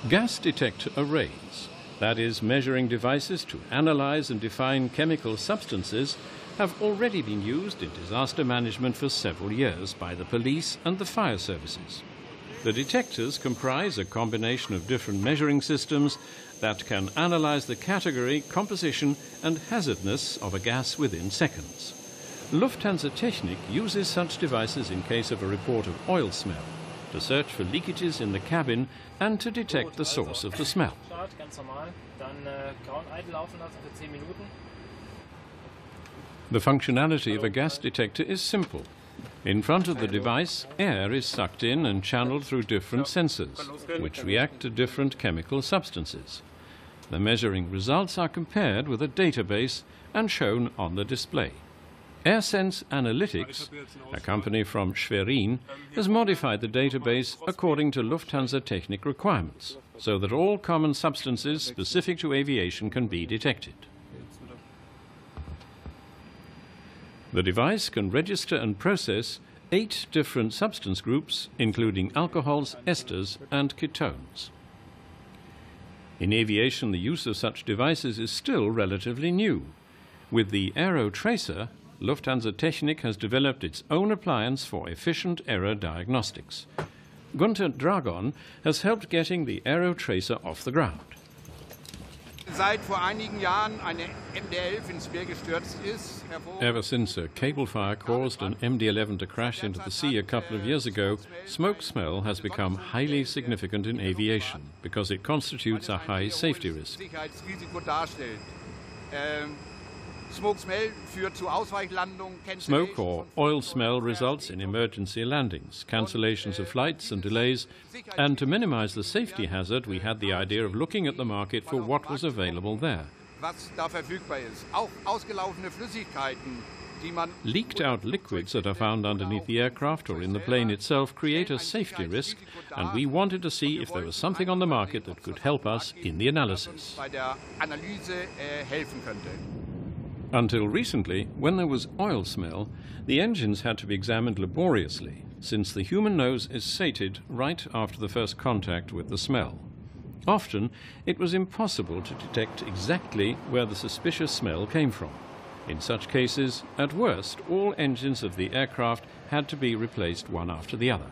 Gas detector arrays, that is, measuring devices to analyze and define chemical substances, have already been used in disaster management for several years by the police and the fire services. The detectors comprise a combination of different measuring systems that can analyze the category, composition and hazardness of a gas within seconds. Lufthansa Technik uses such devices in case of a report of oil smell, to search for leakages in the cabin and to detect the source of the smell. The functionality of a gas detector is simple. In front of the device, air is sucked in and channeled through different sensors, which react to different chemical substances. The measuring results are compared with a database and shown on the display. AIRSENSE Analytics, a company from Schwerin, has modified the database according to Lufthansa Technik requirements, so that all common substances specific to aviation can be detected. The device can register and process 8 different substance groups, including alcohols, esters and ketones. In aviation, the use of such devices is still relatively new. With the Aerotracer, Lufthansa Technik has developed its own appliance for efficient error diagnostics. Gunther Dragon has helped getting the Aerotracer off the ground. Ever since a cable fire caused an MD-11 to crash into the sea a couple of years ago, smoke smell has become highly significant in aviation because it constitutes a high safety risk. Smoke or oil smell results in emergency landings, cancellations of flights and delays, and to minimize the safety hazard, we had the idea of looking at the market for what was available there. Leaked out liquids that are found underneath the aircraft or in the plane itself create a safety risk, and we wanted to see if there was something on the market that could help us in the analysis. Until recently, when there was oil smell, the engines had to be examined laboriously, since the human nose is sated right after the first contact with the smell. Often, it was impossible to detect exactly where the suspicious smell came from. In such cases, at worst, all engines of the aircraft had to be replaced one after the other.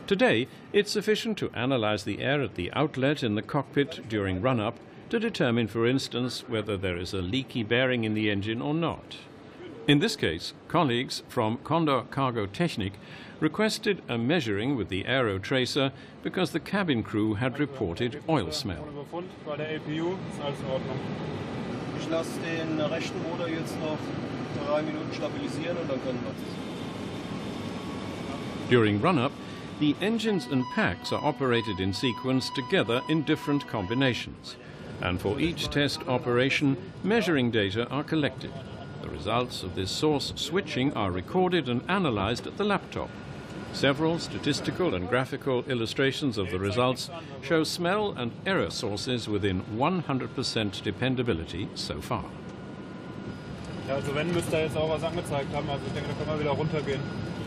Today, it's sufficient to analyze the air at the outlet in the cockpit during run-up to determine, for instance, whether there is a leaky bearing in the engine or not. In this case, colleagues from Condor Cargo Technik requested a measuring with the Aerotracer because the cabin crew had reported oil smell. During run-up, the engines and packs are operated in sequence together in different combinations. And for each test operation, measuring data are collected. The results of this source switching are recorded and analyzed at the laptop. Several statistical and graphical illustrations of the results show smell and error sources within 100% dependability so far.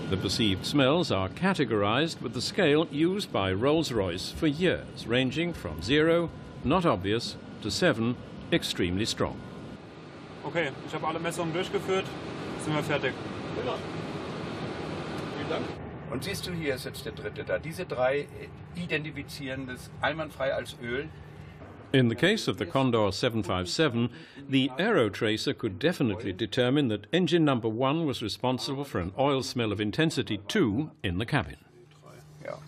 The perceived smells are categorized with the scale used by Rolls-Royce for years, ranging from 0, not obvious, to 7, extremely strong. Okay, ich habe alle Messungen durchgeführt, sind wir fertig. Vielen Dank. Und siehst du, hier ist jetzt der dritte da. Diese 3 identifizieren das einwandfrei als Öl. In the case of the Condor 757, the Aerotracer could definitely determine that engine number 1 was responsible for an oil smell of intensity 2 in the cabin. Ja.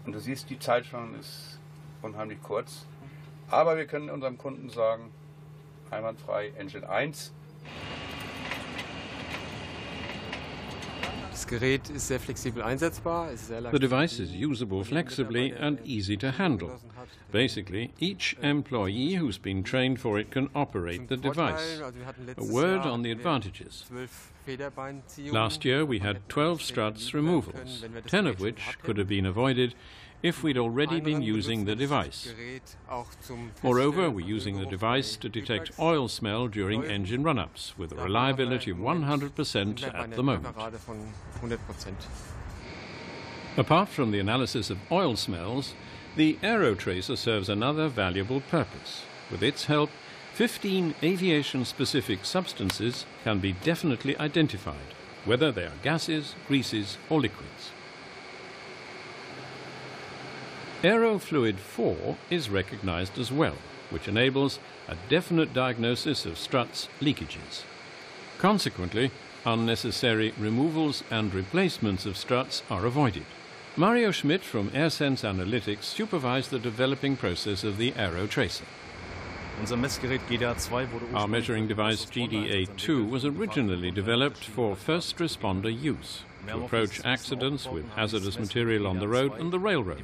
Und du siehst, die Zeitspanne ist unheimlich kurz. Aber wir können unserem Kunden sagen, einwandfrei, Engine 1. Das Gerät ist sehr flexibel einsetzbar. Es ist sehr leicht. The device is usable flexibly and easy to handle. Basically, each employee who's been trained for it can operate the device. A word on the advantages. Last year we had 12 struts removals, 10 of which could have been avoided if we'd already been using the device. Moreover, we're using the device to detect oil smell during engine run-ups, with a reliability of 100% at the moment. Apart from the analysis of oil smells, the Aerotracer serves another valuable purpose. With its help, 15 aviation-specific substances can be definitely identified, whether they are gases, greases or liquids. Aerofluid 4 is recognized as well, which enables a definite diagnosis of struts leakages. Consequently, unnecessary removals and replacements of struts are avoided. Mario Schmidt from AIRSENSE Analytics supervised the developing process of the Aerotracer. Our measuring device GDA2 was originally developed for first responder use, to approach accidents with hazardous material on the road and the railroad.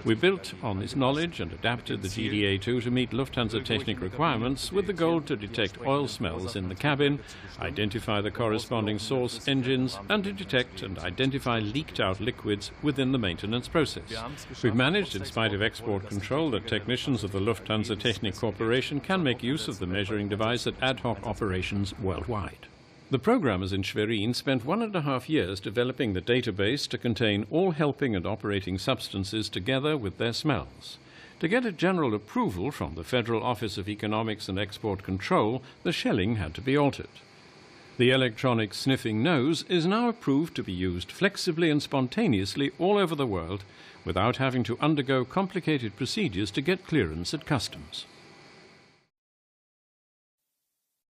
We built on this knowledge and adapted the GDA2 to meet Lufthansa Technik requirements with the goal to detect oil smells in the cabin, identify the corresponding source engines, and to detect and identify leaked out liquids within the maintenance process. We've managed, in spite of export control, that technicians of the Lufthansa Technik Corporation can make use of the measuring device at ad hoc operations worldwide. The programmers in Schwerin spent 1.5 years developing the database to contain all helping and operating substances together with their smells. To get a general approval from the Federal Office of Economics and Export Control, the shelling had to be altered. The electronic sniffing nose is now approved to be used flexibly and spontaneously all over the world without having to undergo complicated procedures to get clearance at customs.